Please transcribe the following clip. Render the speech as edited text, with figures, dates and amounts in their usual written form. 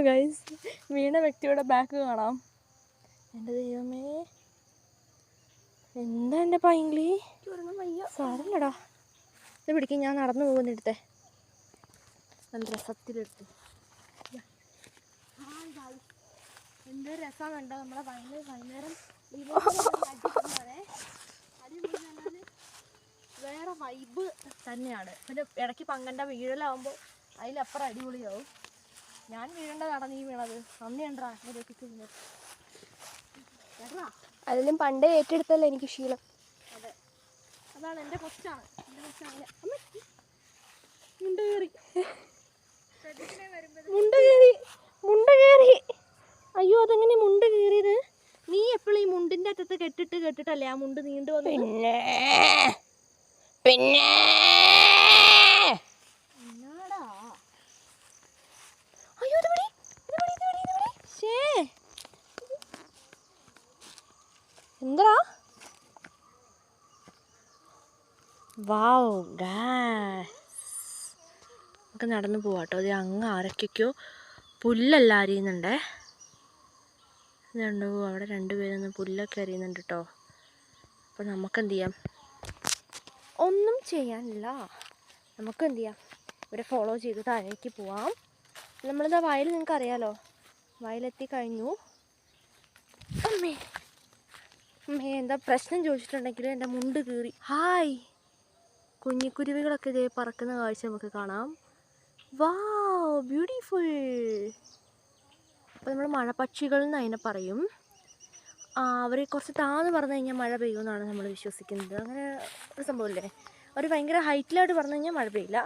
Guys, വീണ വ്യക്തിയുടെ back കാണാം. എൻ്റെ ദൈവമേ, എന്താ എൻ്റെ പൈങ്കിളി? സാരല്ലടാ, ഇത് പിടിക്കും. ഞാൻ നടന്നു പോകുന്നിടത്തെ നല്ല രസത്തിലെടുത്ത്. എന്തൊരു രസമാണുണ്ടോ നമ്മളെ വൈകുന്നേരം വേറെ വൈബ് തന്നെയാണ്. പിന്നെ ഇടയ്ക്ക് പങ്കണ്ട വീഴലാവുമ്പോൾ അതിലപ്പുറം അടിപൊളിയാവും. ഞാൻ വീഴേണ്ടതാണ് നീ വീണത്. നന്ദിയുണ്ടാ എന്നെ അതിലും പണ്ടേ ഏറ്റെടുത്തല്ലേ എനിക്ക് ശീലം. അതെ, അതാണ് എൻ്റെ കൊച്ചാണ്. മുണ്ട കയറി മുണ്ട കയറി. അയ്യോ, അതെങ്ങനെ മുണ്ട് കയറിയത്? നീ എപ്പോഴും ഈ മുണ്ടിൻ്റെ അറ്റത്ത് കെട്ടിട്ടല്ലേ ആ മുണ്ട് നീണ്ടു വന്നു? പിന്നെ അയ്യോ, എന്താ? വാവ് ഗായ്സ്, നമുക്ക് നടന്നു പോവാട്ടോ. അത് അങ്ങ് ആരൊക്കെയോ പുല്ലെല്ലാം അരിയുന്നുണ്ടേ. ഇതുണ്ടോ, അവിടെ രണ്ടുപേരൊന്ന് പുല്ലൊക്കെ അരിയുന്നുണ്ട് കേട്ടോ. അപ്പോൾ നമുക്കെന്ത് ചെയ്യാം? ഒന്നും ചെയ്യാനില്ല. നമുക്കെന്ത് ചെയ്യാം? ഇവിടെ ഫോളോ ചെയ്ത് താഴേക്ക് പോവാം. നമ്മളിതാ വയൽ, നിങ്ങൾക്ക് അറിയാലോ, വയലെത്തി കഴിഞ്ഞു. അമ്മേ എന്താ പ്രശ്നം ചോദിച്ചിട്ടുണ്ടെങ്കിൽ എൻ്റെ മുണ്ട് കീറി. ഹായ്, കുഞ്ഞിക്കുരുവികളൊക്കെ ഇതേ പറക്കുന്ന കാഴ്ച നമുക്ക് കാണാം. വാവ്, ബ്യൂട്ടിഫുൾ. അപ്പോൾ നമ്മൾ മഴപ്പക്ഷികൾ എന്ന് അതിനെ പറയും. അവർ കുറച്ച് താഴ്ന്ന് പറഞ്ഞു കഴിഞ്ഞാൽ മഴ പെയ്യുമെന്നാണ് നമ്മൾ വിശ്വസിക്കുന്നത്. അങ്ങനെ ഒരു സംഭവമില്ലേ? അവർ ഭയങ്കര ഹൈറ്റിലോട്ട് പറഞ്ഞു കഴിഞ്ഞാൽ മഴ പെയ്യില്ല.